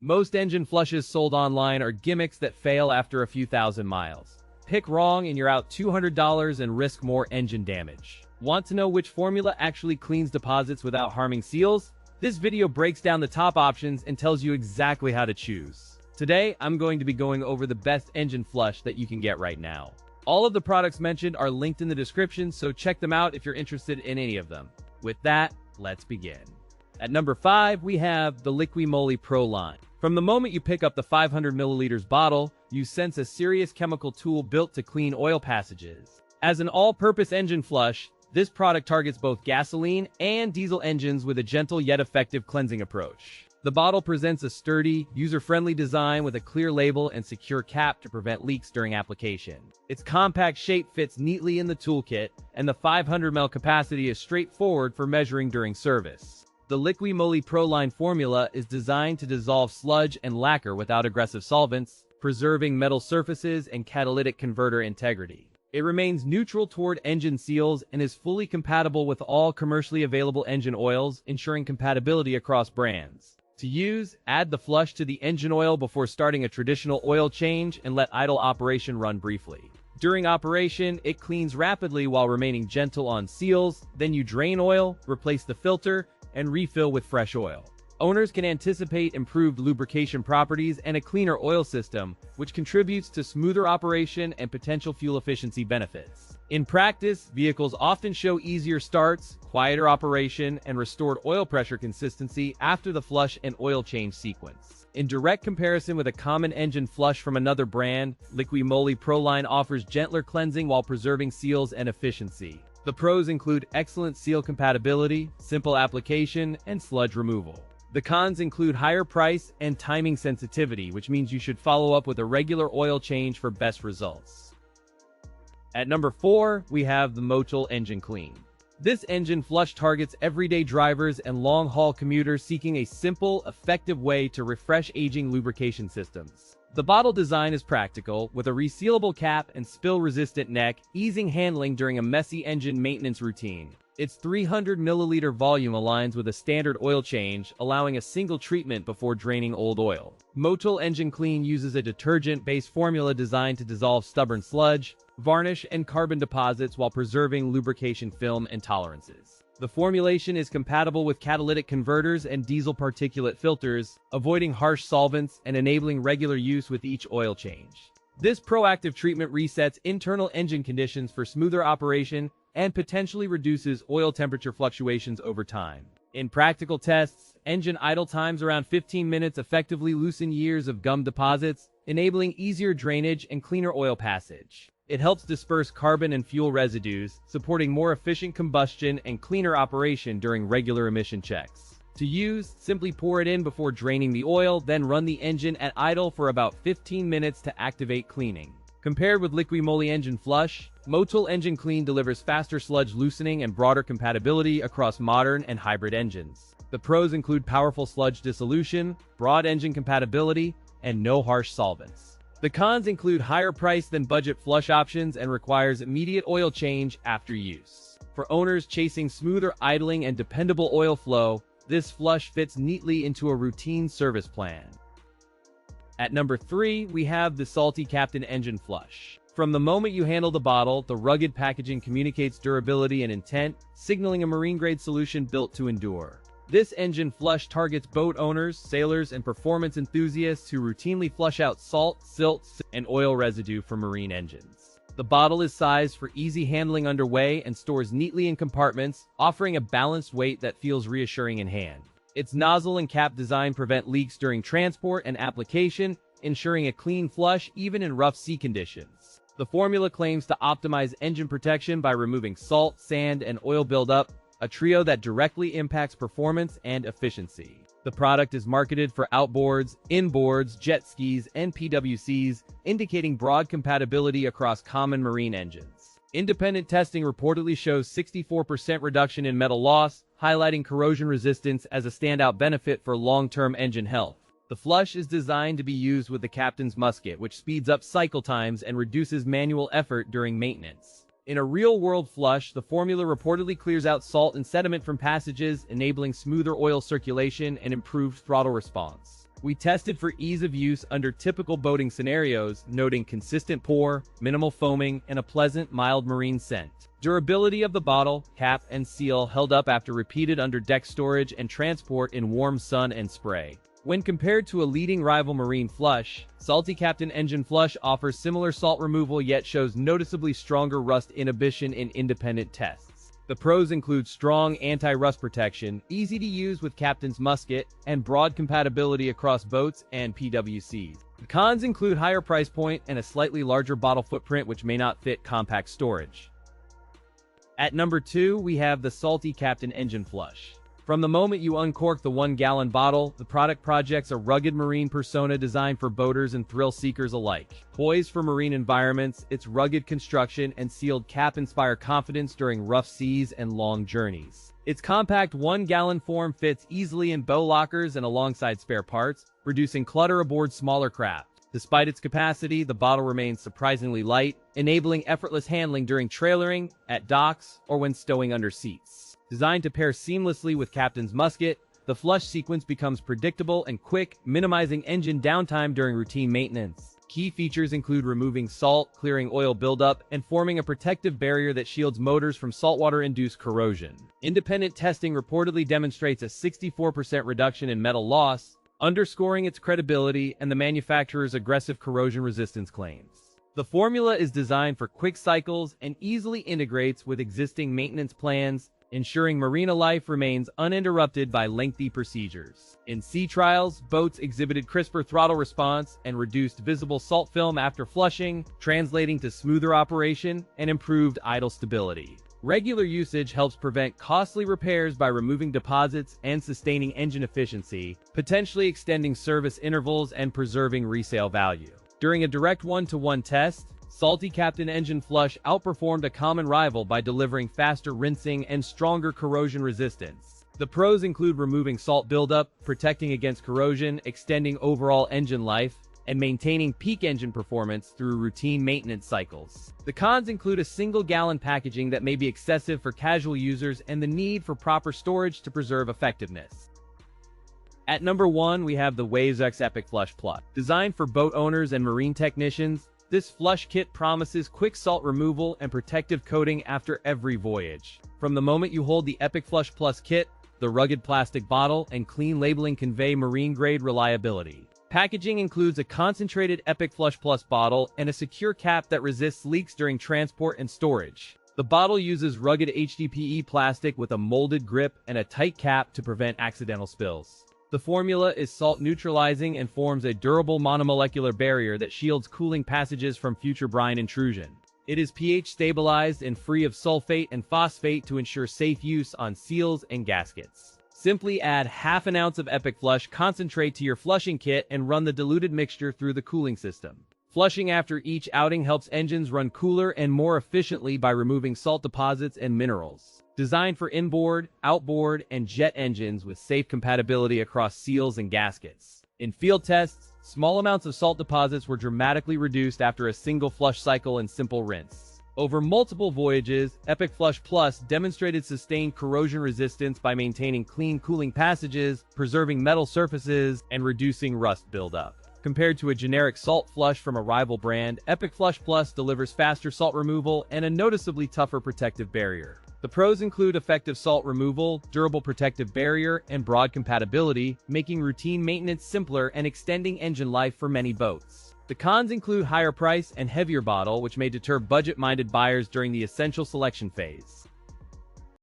Most engine flushes sold online are gimmicks that fail after a few thousand miles. Pick wrong and you're out $200 and risk more engine damage. Want to know which formula actually cleans deposits without harming seals? This video breaks down the top options and tells you exactly how to choose. Today, I'm going to be going over the best engine flush that you can get right now. All of the products mentioned are linked in the description, so check them out if you're interested in any of them. With that, let's begin. At number 5, we have the Liqui Moly Pro-Line. From the moment you pick up the 500 milliliters bottle, you sense a serious chemical tool built to clean oil passages. As an all-purpose engine flush, this product targets both gasoline and diesel engines with a gentle yet effective cleansing approach. The bottle presents a sturdy, user-friendly design with a clear label and secure cap to prevent leaks during application. Its compact shape fits neatly in the toolkit, and the 500 ml capacity is straightforward for measuring during service. The Liqui Moly Pro-Line formula is designed to dissolve sludge and lacquer without aggressive solvents, preserving metal surfaces and catalytic converter integrity. It remains neutral toward engine seals and is fully compatible with all commercially available engine oils, ensuring compatibility across brands. To use, add the flush to the engine oil before starting a traditional oil change and let idle operation run briefly. During operation, it cleans rapidly while remaining gentle on seals, then you drain oil, replace the filter, and refill with fresh oil. Owners can anticipate improved lubrication properties and a cleaner oil system, which contributes to smoother operation and potential fuel efficiency benefits. In practice, vehicles often show easier starts, quieter operation, and restored oil pressure consistency after the flush and oil change sequence. In direct comparison with a common engine flush from another brand, Liqui Moly Pro-Line offers gentler cleansing while preserving seals and efficiency. The pros include excellent seal compatibility, simple application, and sludge removal. The cons include higher price and timing sensitivity, which means you should follow up with a regular oil change for best results. At number 4, we have the Motul Engine Clean. This engine flush targets everyday drivers and long-haul commuters seeking a simple, effective way to refresh aging lubrication systems. The bottle design is practical, with a resealable cap and spill-resistant neck, easing handling during a messy engine maintenance routine. Its 300 milliliter volume aligns with a standard oil change, allowing a single treatment before draining old oil. Motul Engine Clean uses a detergent-based formula designed to dissolve stubborn sludge, varnish, and carbon deposits while preserving lubrication film and tolerances. The formulation is compatible with catalytic converters and diesel particulate filters, avoiding harsh solvents and enabling regular use with each oil change. This proactive treatment resets internal engine conditions for smoother operation and potentially reduces oil temperature fluctuations over time. In practical tests, engine idle times around 15 minutes effectively loosen years of gum deposits, enabling easier drainage and cleaner oil passage. It helps disperse carbon and fuel residues, supporting more efficient combustion and cleaner operation during regular emission checks. To use, simply pour it in before draining the oil, then run the engine at idle for about 15 minutes to activate cleaning. Compared with Liqui Moly Engine Flush, Motul Engine Clean delivers faster sludge loosening and broader compatibility across modern and hybrid engines. The pros include powerful sludge dissolution, broad engine compatibility, and no harsh solvents. The cons include higher price than budget flush options and requires immediate oil change after use. For owners chasing smoother idling and dependable oil flow, this flush fits neatly into a routine service plan. At number 3, we have the Salty Captain Engine Flush. From the moment you handle the bottle, the rugged packaging communicates durability and intent, signaling a marine-grade solution built to endure. This engine flush targets boat owners, sailors, and performance enthusiasts who routinely flush out salt, silt, and oil residue from marine engines. The bottle is sized for easy handling underway and stores neatly in compartments, offering a balanced weight that feels reassuring in hand. Its nozzle and cap design prevent leaks during transport and application, ensuring a clean flush even in rough sea conditions. The formula claims to optimize engine protection by removing salt, sand, and oil buildup, a trio that directly impacts performance and efficiency. The product is marketed for outboards, inboards, jet skis, and PWCs, indicating broad compatibility across common marine engines. Independent testing reportedly shows 64% reduction in metal loss, highlighting corrosion resistance as a standout benefit for long-term engine health. The flush is designed to be used with the captain's musket, which speeds up cycle times and reduces manual effort during maintenance. In a real-world flush, the formula reportedly clears out salt and sediment from passages, enabling smoother oil circulation and improved throttle response. We tested for ease of use under typical boating scenarios, noting consistent pour, minimal foaming, and a pleasant, mild marine scent. Durability of the bottle, cap, and seal held up after repeated under-deck storage and transport in warm sun and spray. When compared to a leading rival marine flush, Salty Captain Engine Flush offers similar salt removal yet shows noticeably stronger rust inhibition in independent tests. The pros include strong anti-rust protection, easy to use with Captain's Musket, and broad compatibility across boats and PWCs. The cons include higher price point and a slightly larger bottle footprint which may not fit compact storage. At number 2, we have the Salty Captain Engine Flush. From the moment you uncork the 1-gallon bottle, the product projects a rugged marine persona designed for boaters and thrill seekers alike. Poised for marine environments, its rugged construction and sealed cap inspire confidence during rough seas and long journeys. Its compact 1-gallon form fits easily in bow lockers and alongside spare parts, reducing clutter aboard smaller craft. Despite its capacity, the bottle remains surprisingly light, enabling effortless handling during trailering, at docks, or when stowing under seats. Designed to pair seamlessly with Captain's Musket, the flush sequence becomes predictable and quick, minimizing engine downtime during routine maintenance. Key features include removing salt, clearing oil buildup, and forming a protective barrier that shields motors from saltwater-induced corrosion. Independent testing reportedly demonstrates a 64% reduction in metal loss, underscoring its credibility and the manufacturer's aggressive corrosion resistance claims. The formula is designed for quick cycles and easily integrates with existing maintenance plans, ensuring marina life remains uninterrupted by lengthy procedures. In sea trials, boats exhibited crisper throttle response and reduced visible salt film after flushing, translating to smoother operation and improved idle stability. Regular usage helps prevent costly repairs by removing deposits and sustaining engine efficiency, potentially extending service intervals and preserving resale value. During a direct 1-to-1 test, Salty Captain Engine Flush outperformed a common rival by delivering faster rinsing and stronger corrosion resistance. The pros include removing salt buildup, protecting against corrosion, extending overall engine life, and maintaining peak engine performance through routine maintenance cycles. The cons include a single-gallon packaging that may be excessive for casual users and the need for proper storage to preserve effectiveness. At number 1, we have the WAVESRX EpicFlush Plus. Designed for boat owners and marine technicians, this flush kit promises quick salt removal and protective coating after every voyage. From the moment you hold the EpicFlush Plus kit, the rugged plastic bottle and clean labeling convey marine-grade reliability. Packaging includes a concentrated EpicFlush Plus bottle and a secure cap that resists leaks during transport and storage. The bottle uses rugged HDPE plastic with a molded grip and a tight cap to prevent accidental spills. The formula is salt neutralizing and forms a durable monomolecular barrier that shields cooling passages from future brine intrusion. It is pH stabilized and free of sulfate and phosphate to ensure safe use on seals and gaskets. Simply add half an ounce of EpicFlush concentrate to your flushing kit and run the diluted mixture through the cooling system. Flushing after each outing helps engines run cooler and more efficiently by removing salt deposits and minerals. Designed for inboard, outboard, and jet engines with safe compatibility across seals and gaskets. In field tests, small amounts of salt deposits were dramatically reduced after a single flush cycle and simple rinse. Over multiple voyages, EpicFlush Plus demonstrated sustained corrosion resistance by maintaining clean cooling passages, preserving metal surfaces, and reducing rust buildup. Compared to a generic salt flush from a rival brand, EpicFlush Plus delivers faster salt removal and a noticeably tougher protective barrier. The pros include effective salt removal, durable protective barrier, and broad compatibility, making routine maintenance simpler and extending engine life for many boats. The cons include higher price and heavier bottle, which may deter budget-minded buyers during the essential selection phase.